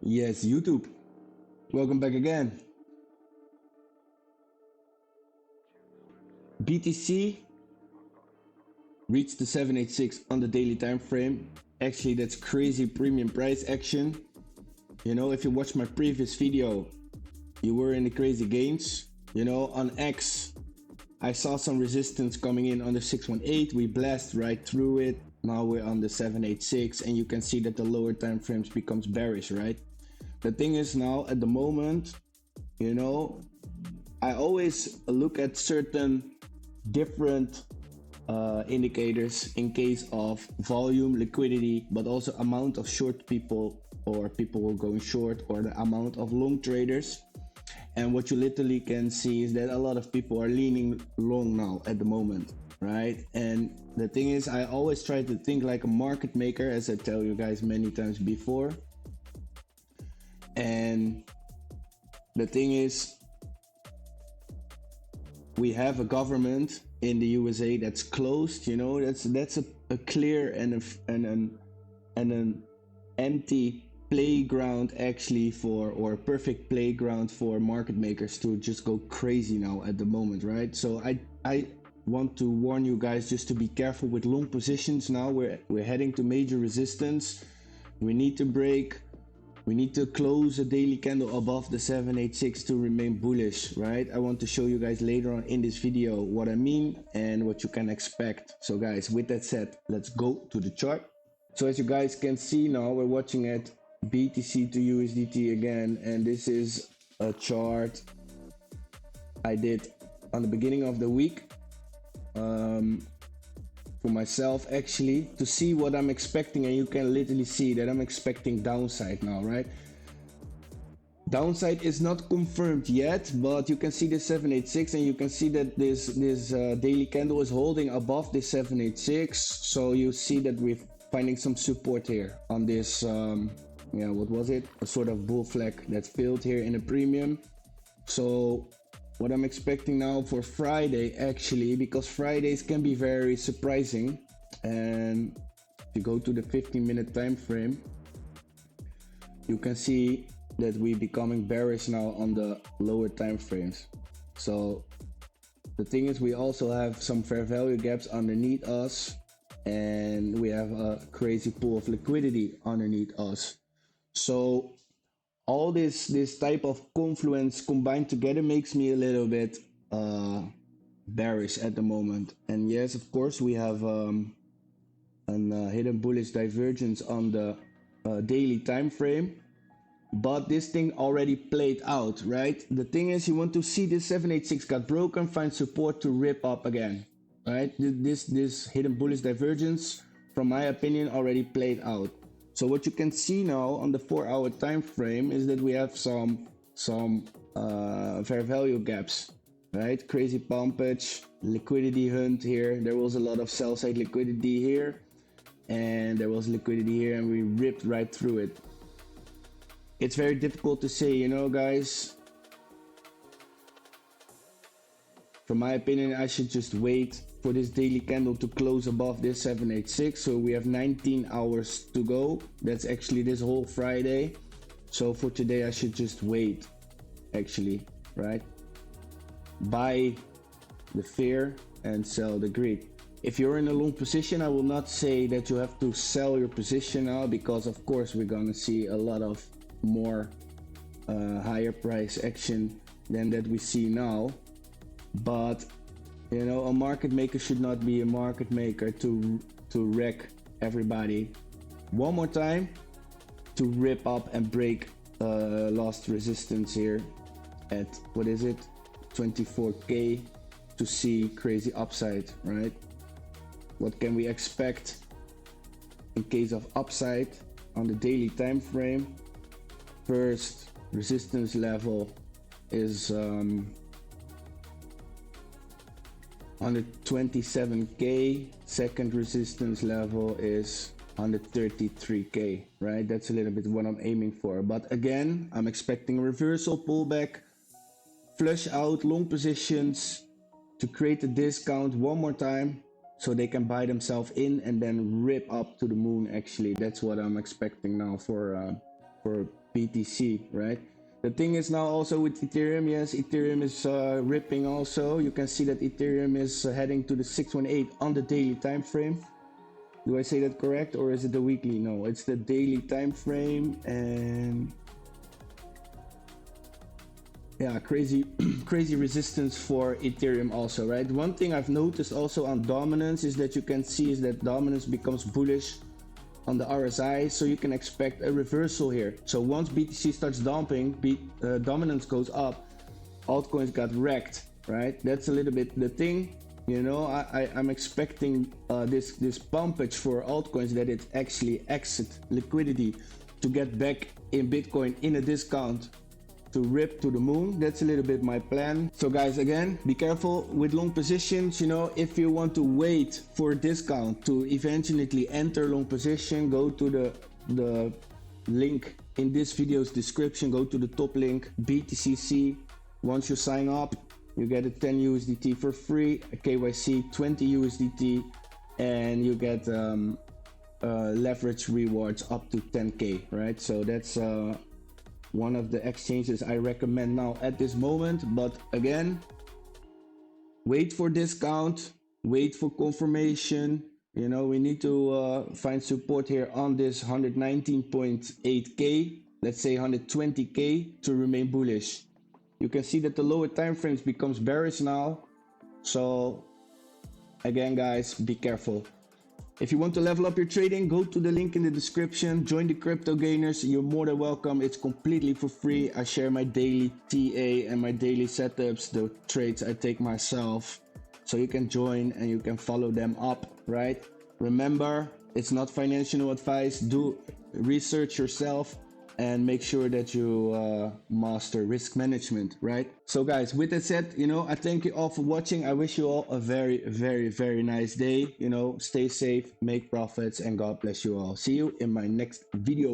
Yes, YouTube. Welcome back again. BTC reached the 786 on the daily time frame. Actually, that's crazy premium price action. You know, if you watched my previous video, you were in the crazy gains. You know, on X, I saw some resistance coming in on the 618. We blasted right through it. Now we're on the 786, and you can see that the lower time frames becomes bearish, right? The thing is now at the moment, you know, I always look at certain different indicators in case of volume, liquidity, but also amount of short people or people who are going short, or the amount of long traders. And what you literally can see is that a lot of people are leaning long now at the moment, right? And the thing is, I always try to think like a market maker, as I tell you guys many times before. And the thing is, we have a government in the USA that's closed. You know, that's a clear and an empty playground actually for, or a perfect playground for market makers to just go crazy now at the moment, right? So I want to warn you guys just to be careful with long positions now. We're heading to major resistance. We need to break. We need to close a daily candle above the 786 to remain bullish, right? I want to show you guys later on in this video what I mean and what you can expect. So guys, with that said, let's go to the chart. So as you guys can see now, we're watching at BTC to USDT again, and this is a chart I did on the beginning of the week for myself actually, to see what I'm expecting. And you can literally see that I'm expecting downside now, right? Downside is not confirmed yet, but you can see the 786, and you can see that this daily candle is holding above this 786. So you see that we're finding some support here on this yeah, what was it, a sort of bull flag that failed here in a premium. So what I'm expecting now for Friday, actually, because Fridays can be very surprising, and if you go to the 15-minute time frame, you can see that we're becoming bearish now on the lower time frames. So the thing is, we also have some fair value gaps underneath us, and we have a crazy pool of liquidity underneath us. So all this type of confluence combined together makes me a little bit bearish at the moment. And yes, of course, we have a hidden bullish divergence on the daily time frame, but this thing already played out, right? The thing is, you want to see this 786 got broken, find support to rip up again, right? This hidden bullish divergence, from my opinion, already played out. So what you can see now on the 4-hour time frame is that we have some fair value gaps, right? Crazy pumpage, liquidity hunt here. There was a lot of sell side liquidity here, and there was liquidity here, and we ripped right through it. It's very difficult to say, you know, guys. From my opinion, I should just wait for this daily candle to close above this 786. So we have 19 hours to go. That's actually this whole Friday. So for today, I should just wait, actually, right? Buy the fear and sell the greed. If you're in a long position, I will not say that you have to sell your position now, because of course we're gonna see a lot of more higher price action than that we see now. But you know, a market maker should not be a market maker to wreck everybody one more time, to rip up and break lost resistance here at, what is it, 24k, to see crazy upside, right? What can we expect in case of upside on the daily time frame? First resistance level is 127k. Second resistance level is 133k, right? That's a little bit what I'm aiming for. But again, I'm expecting a reversal, pullback, flush out long positions to create a discount one more time, so they can buy themselves in and then rip up to the moon. Actually, that's what I'm expecting now for BTC, right? The thing is now also with Ethereum, yes, Ethereum is ripping also. You can see that Ethereum is heading to the 618 on the daily time frame. Do I say that correct, or is it the weekly? No, it's the daily time frame. And yeah, crazy crazy resistance for Ethereum also, right? One thing I've noticed also on dominance is that you can see is that dominance becomes bullish on the RSI, so you can expect a reversal here. So once BTC starts dumping, dominance goes up, altcoins got wrecked, right? That's a little bit the thing. You know, I'm expecting this pumpage for altcoins, that it actually exit liquidity to get back in Bitcoin in a discount to rip to the moon. That's a little bit my plan. So guys, again, be careful with long positions. You know, if you want to wait for a discount to eventually enter long position, go to the link in this video's description. Go to the top link, BTCC. Once you sign up, you get a 10 USDT for free, a KYC 20 USDT, and you get leverage rewards up to 10k, right? So that's one of the exchanges I recommend now at this moment. But again, wait for discount, wait for confirmation. You know, we need to find support here on this 119.8k, let's say 120k, to remain bullish. You can see that the lower time frames becomes bearish now. So again, guys, be careful. If you want to level up your trading, go to the link in the description. Join the crypto gainers. You're more than welcome. It's completely for free. I share my daily TA and my daily setups, the trades I take myself. So you can join and you can follow them up, right? Remember, it's not financial advice. Do research yourself and make sure that you master risk management, right? So guys, with that said, you know, I thank you all for watching. I wish you all a very, very, very nice day. You know, stay safe, make profits, and God bless you all. See you in my next video.